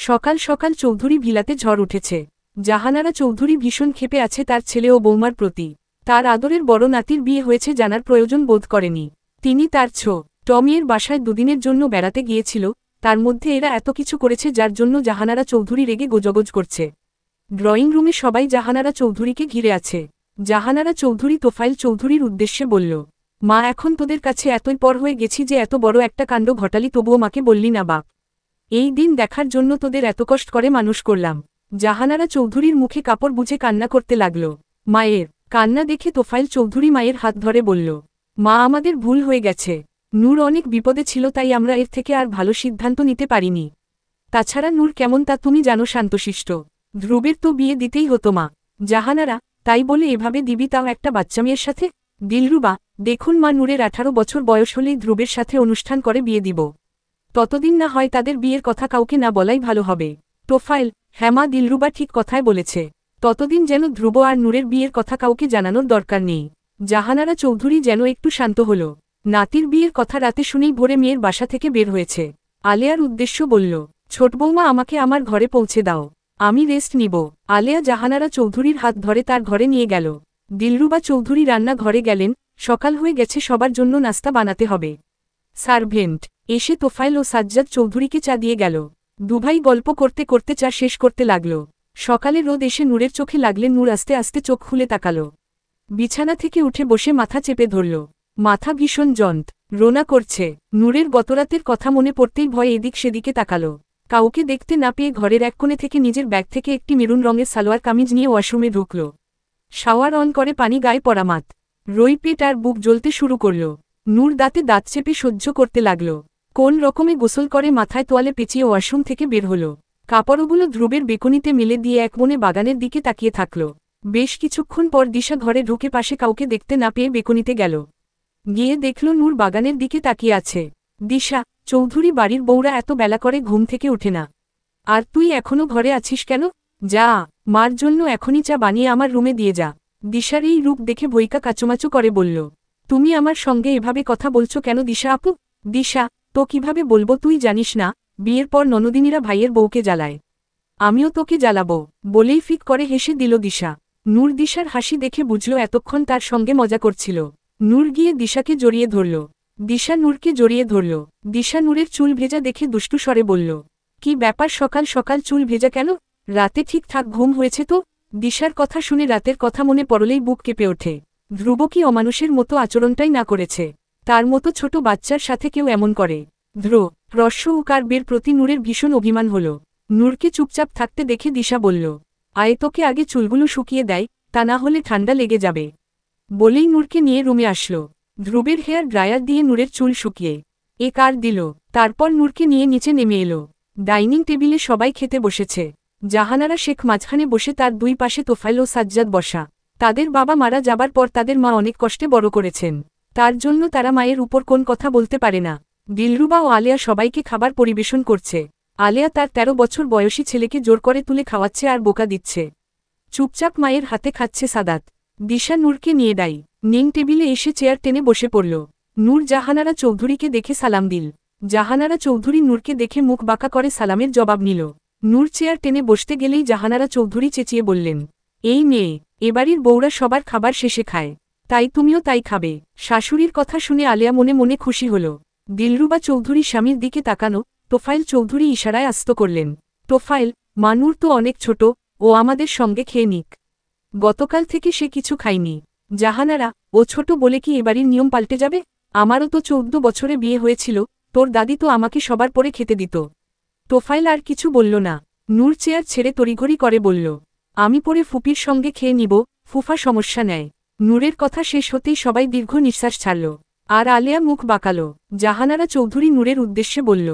সকাল সকাল চৌধুরী ভিলাতে ঝড় উঠেছে। জাহানারা চৌধুরী ভীষণ ক্ষেপে আছে তার ছেলে ও বৌমার প্রতি। তার আদরের বড় নাতির বিয়ে হয়েছে জানার প্রয়োজন বোধ করেনি। তিনি তার টমিয়ের বাসায় দুদিনের জন্য বেড়াতে গিয়েছিল, তার মধ্যে এরা এত কিছু করেছে যার জন্য জাহানারা চৌধুরী রেগে গোজগোজ করছে। ড্রয়িং রুমে সবাই জাহানারা চৌধুরীকে ঘিরে আছে। জাহানারা চৌধুরী তোফাইল চৌধুরীর উদ্দেশ্যে বলল, মা এখন তোদের কাছে এতই পর হয়ে গেছি যে এত বড় একটা কাণ্ড ঘটালি তবুও মাকে বললি না বাপ। এই দিন দেখার জন্য তোদের এত কষ্ট করে মানুষ করলাম। জাহানারা চৌধুরীর মুখে কাপড় বুঝে কান্না করতে লাগল। মায়ের কান্না দেখে তোফাইল চৌধুরী মায়ের হাত ধরে বলল, মা আমাদের ভুল হয়ে গেছে। নূর অনেক বিপদে ছিল তাই আমরা এর থেকে আর ভালো সিদ্ধান্ত নিতে পারিনি। তাছাড়া নূর কেমন তা তুমি জানো, শান্তশিষ্ট। ধ্রুবের তো বিয়ে দিতেই হতো মা। জাহানারা, তাই বলে এভাবে দিবি তাও একটা বাচ্চা মেয়ের সাথে? দিলরুবা, দেখুন মা, নূরের 18 বছর বয়স হলেই ধ্রুবের সাথে অনুষ্ঠান করে বিয়ে দিব। ততদিন না হয় তাদের বিয়ের কথা কাউকে না বলাই ভালো হবে। তোফাইল, হ্যাঁ মা, দিলরুবা ঠিক কথাই বলেছে। ততদিন যেন ধ্রুব আর নূরের বিয়ের কথা কাউকে জানানোর দরকার নেই। জাহানারা চৌধুরী যেন একটু শান্ত হল। নাতির বিয়ের কথা রাতে শুনেই ভোরে মেয়ের বাসা থেকে বের হয়েছে। আলেয়ার উদ্দেশ্য বলল, ছোট বৌমা আমাকে আমার ঘরে পৌঁছে দাও, আমি রেস্ট নিব। আলেয়া জাহানারা চৌধুরীর হাত ধরে তার ঘরে নিয়ে গেল। দিলরুবা চৌধুরী রান্না ঘরে গেলেন। সকাল হয়ে গেছে, সবার জন্য নাস্তা বানাতে হবে। সার্ভেন্ট এসে তোফাইল ও সাজ্জাদ চৌধুরীকে চা দিয়ে গেল। দুভাই গল্প করতে করতে চা শেষ করতে লাগল। সকালে রোদ এসে নূরের চোখে লাগলে নূর আস্তে আস্তে চোখ খুলে তাকাল। বিছানা থেকে উঠে বসে মাথা চেপে ধরল। মাথা ভীষণ রোনা করছে। নূরের গতরাতের কথা মনে পড়তেই ভয় এদিক সেদিকে তাকাল। কাউকে দেখতে না পেয়ে ঘরের এক কোণে থেকে নিজের ব্যাগ থেকে একটি মেরুন রঙের সালোয়ার কামিজ নিয়ে ওয়াশরুমে ঢুকল। শাওয়ার অন করে পানি গায়ে পড়া মাত রই পেট আর বুক জ্বলতে শুরু করল। নূর দাঁতে দাঁত চেপে সহ্য করতে লাগল। কোন রকমে গোসল করে মাথায় তোয়ালে পেঁচিয়ে ওয়াশরুম থেকে বের হল। কাপড়গুলো ধ্রুবের বেকনিতে মেলে দিয়ে এক মনে বাগানের দিকে তাকিয়ে থাকল। বেশ কিছুক্ষণ পর দিশা ঘরে ঢুকে পাশে কাউকে দেখতে না পেয়ে বেকনিতে গেল। গিয়ে দেখল নূর বাগানের দিকে তাকিয়ে আছে। দিশা, চৌধুরী বাড়ির বউরা এত বেলা করে ঘুম থেকে উঠে না, আর তুই এখনো ঘরে আছিস কেন? যা, মার জন্য এখনই চা বানিয়ে আমার রুমে দিয়ে যা। দিশার এই রূপ দেখে বইকা কাচুমাচু করে বলল, তুমি আমার সঙ্গে এভাবে কথা বলছো কেন দিশা আপু? দিশা, তো কিভাবে বলবো, তুই জানিস না বিয়ের পর ননদিনীরা ভাইয়ের বউকে জ্বালায়, আমিও তোকে জ্বালাবো বলেই ফিক করে হেসে দিল দিশা। নূর দিশার হাসি দেখে বুঝল এতক্ষণ তার সঙ্গে মজা করছিল। নূর গিয়ে দিশাকে জড়িয়ে ধরল। দিশা নূরকে জড়িয়ে ধরল। দিশা নূরের চুল ভেজা দেখে দুষ্টু স্বরে বলল, কি ব্যাপার, সকাল সকাল চুল ভেজা কেন? রাতে ঠিকঠাক ঘুম হয়েছে তো? দিশার কথা শুনে রাতের কথা মনে পড়লেই বুক কেঁপে ওঠে। ধ্রুব কি অমানুষের মতো আচরণটাই না করেছে? তার মতো ছোট বাচ্চার সাথে কেউ এমন করে? রস্য উকার বের প্রতি নূরের ভীষণ অভিমান হল। নূরকে চুপচাপ থাকতে দেখে দিশা বলল, আয় তোকে আগে চুলগুলো শুকিয়ে দেয়, তা না হলে ঠান্ডা লেগে যাবে। বলেই নূরকে নিয়ে রুমে আসল। ধ্রুবের হেয়ার ড্রায়ার দিয়ে নূরের চুল শুকিয়ে কার দিল। তারপর নূরকে নিয়ে নিচে নেমে এলো। ডাইনিং টেবিলে সবাই খেতে বসেছে। জাহানারা শেখ মাঝখানে বসে, তার দুই পাশে তোফাইল ও সাজ্জাদ বসা। তাদের বাবা মারা যাবার পর তাদের মা অনেক কষ্টে বড় করেছেন, তার জন্য তারা মায়ের উপর কোন কথা বলতে পারে না। দিলরুবা ও আলেয়া সবাইকে খাবার পরিবেশন করছে। আলেয়া তার 13 বছর বয়সী ছেলেকে জোর করে তুলে খাওয়াচ্ছে আর বোকা দিচ্ছে। চুপচাপ মায়ের হাতে খাচ্ছে সাদাত। দিশা নূরকে নিয়ে নিং টেবিলে এসে চেয়ার টেনে বসে পড়ল। নূর জাহানারা চৌধুরীকে দেখে সালাম দিল। জাহানারা চৌধুরী নূরকে দেখে মুখ বাঁকা করে সালামের জবাব নিল। নূর চেয়ার টেনে বসতে গেলেই জাহানারা চৌধুরী চেঁচিয়ে বললেন, এই মেয়ে, এবাড়ির বউরা সবার খাবার শেষে খায়, তাই তুমিও তাই খাবে? শাশুড়ির কথা শুনে আলেয়া মনে মনে খুশি হল। দিলরুবা চৌধুরী স্বামীর দিকে তাকানো। তোফাইল চৌধুরী ইশারায় আস্ত করলেন, তোফাইল, মানুর তো অনেক ছোট, ও আমাদের সঙ্গে খেয়ে নিক। গতকাল থেকে সে কিছু খায়নি। জাহানারা, ও ছোট বলে কি এবাড়ির নিয়ম পাল্টে যাবে? আমারও তো 14 বছরে বিয়ে হয়েছিল, তোর দাদি তো আমাকে সবার পরে খেতে দিত। তোফাইল আর কিছু বলল না। নূর চেয়ার ছেড়ে তড়িঘড়ি করে বলল, আমি পরে ফুপির সঙ্গে খেয়ে নিব, ফুফা সমস্যা নেয়। নূরের কথা শেষ হতেই সবাই দীর্ঘ নিঃশ্বাস ছাড়ল। আর আলেয়া মুখ বাঁকাল। জাহানারা চৌধুরী নূরের উদ্দেশ্যে বলল,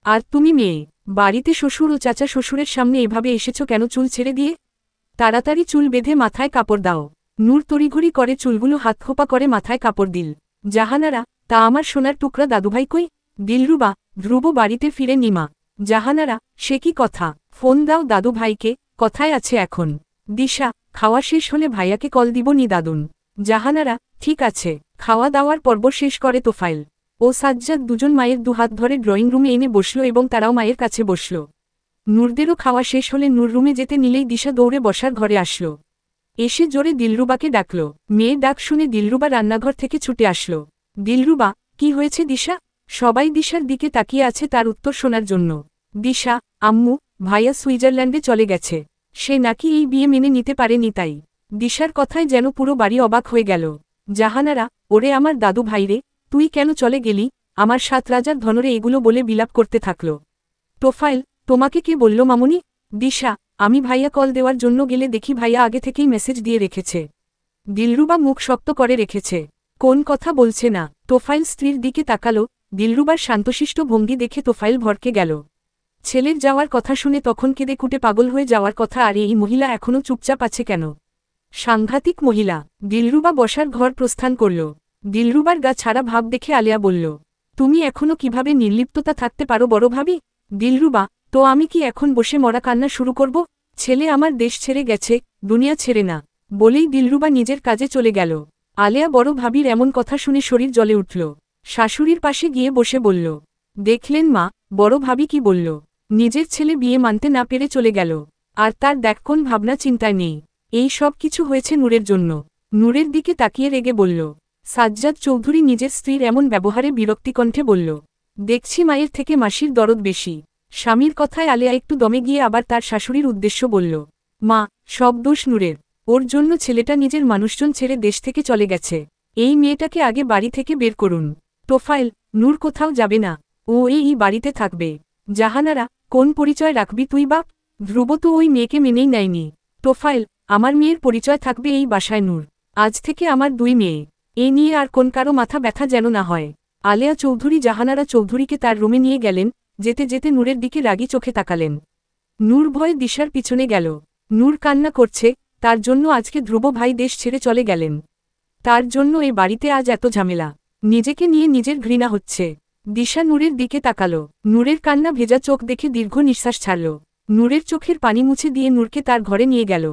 আর তুমি মেয়ে, বাড়িতে শ্বশুর ও চাচা শ্বশুরের সামনে এভাবে এসেছ কেন চুল ছেড়ে দিয়ে? তাড়াতাড়ি চুল বেঁধে মাথায় কাপড় দাও। নূর তড়িঘড়ি করে চুলগুলো হাত খোপা করে মাথায় কাপড় দিল। জাহানারা, তা আমার সোনার টুকরা দাদুভাই কই? দিলরুবা, ধ্রুব বাড়িতে ফিরে নিমা। জাহানারা, সে কি কথা? ফোন দাও দাদু ভাইকে, কথায় আছে এখন। দিশা, খাওয়া শেষ হলে ভাইয়াকে কল দিব নি দাদুন। জাহানারা, ঠিক আছে। খাওয়া দাওয়ার পর্ব শেষ করে তোফাইল ও সাজ্জাদ দুজন মায়ের দুহাত ধরে ড্রয়িং রুমে এনে বসল এবং তারাও মায়ের কাছে বসল। নূরদেরও খাওয়া শেষ হলে নূর রুমে যেতে নিলেই দিশা দৌড়ে বসার ঘরে আসলো। এসে জোরে দিলরুবাকে ডাকল। মেয়ের ডাক শুনে দিলরুবা রান্নাঘর থেকে ছুটে আসলো। দিলরুবা, কি হয়েছে দিশা? সবাই দিশার দিকে তাকিয়ে আছে তার উত্তর শোনার জন্য। দিশা, আম্মু, ভাইয়া সুইজারল্যান্ডে চলে গেছে। সে নাকি এই বিয়ে মেনে নিতে পারেনি তাই। দিশার কথায় যেন পুরো বাড়ি অবাক হয়ে গেল। জাহানারা, ওরে আমার দাদু ভাইরে, তুই কেন চলে গেলি? আমার 7 রাজার ধনরে এগুলো বলে বিলাপ করতে থাকল। তোফাইল, তোমাকে কে বলল মামুনি? দিশা, আমি ভাইয়া কল দেওয়ার জন্য গেলে দেখি ভাইয়া আগে থেকেই মেসেজ দিয়ে রেখেছে। দিলরুবা মুখ শক্ত করে রেখেছে। কোন কথা বলছে না। তোফাইল স্ত্রীর দিকে তাকালো। দিলরুবার শান্তশিষ্ট ভঙ্গি দেখে তোফাইল ভরকে গেল। ছেলের যাওয়ার কথা শুনে তখন কেঁদে কুটে পাগল হয়ে যাওয়ার কথা, আর এই মহিলা এখনও চুপচাপ আছে কেন? সাংঘাতিক মহিলা। দিলরুবা বসার ঘর প্রস্থান করল। দিলরুবার গা ছাড়া ভাব দেখে আলিয়া বলল, তুমি এখনও কিভাবে নির্লিপ্ততা থাকতে পারো বড় ভাবি? দিলরুবা, তো আমি কি এখন বসে মরা কান্না শুরু করব? ছেলে আমার দেশ ছেড়ে গেছে, দুনিয়া ছেড়ে না। বলেই দিলরুবা নিজের কাজে চলে গেল। আলিয়া বড় ভাবির এমন কথা শুনে শরীর জ্বলে উঠল। শাশুড়ির পাশে গিয়ে বসে বলল, দেখলেন মা, বড় ভাবি কি বলল? নিজের ছেলে বিয়ে মানতে না পেরে চলে গেল। আর তার দেখ কোন ভাবনা চিন্তায় নেই। এই সব কিছু হয়েছে নূরের জন্য। নূরের দিকে তাকিয়ে রেগে বলল। সাজ্জাদ চৌধুরী নিজের স্ত্রীর এমন ব্যবহারে বিরক্তিকণ্ঠে বলল, দেখছি মায়ের থেকে মাসির দরদ বেশি। স্বামীর কথায় আলিয়া একটু দমে গিয়ে আবার তার শাশুড়ির উদ্দেশ্য বলল, মা, সব দোষ নূরের। ওর জন্য ছেলেটা নিজের মানুষজন ছেড়ে দেশ থেকে চলে গেছে। এই মেয়েটাকে আগে বাড়ি থেকে বের করুন। তোফাইল, নূর কোথাও যাবে না, ও এই বাড়িতে থাকবে। জাহানারা, কোন পরিচয় রাখবি তুই বাপ? ধ্রুব তো ওই মেয়েকে মেনেই নেয়নি। তোফাইল, আমার মেয়ের পরিচয় থাকবে এই বাসায় নূর। আজ থেকে আমার 2 মেয়ে। এ নিয়ে আর কোন কারো মাথা ব্যথা যেন না হয়। আলেয়া চৌধুরী জাহানারা চৌধুরীকে তার রুমে নিয়ে গেলেন। যেতে যেতে নূরের দিকে রাগী চোখে তাকালেন। নূর ভয়ে দিশার পিছনে গেল। নূর কান্না করছে, তার জন্য আজকে ধ্রুব ভাই দেশ ছেড়ে চলে গেলেন। তার জন্য এ বাড়িতে আজ এত ঝামেলা। নিজেকে নিয়ে নিজের ঘৃণা হচ্ছে। দিশা নূরের দিকে তাকালো। নূরের কান্না ভেজা চোখ দেখে দীর্ঘ নিঃশ্বাস ছাড়ল। নূরের চোখের পানি মুছে দিয়ে নূরকে তার ঘরে নিয়ে গেল।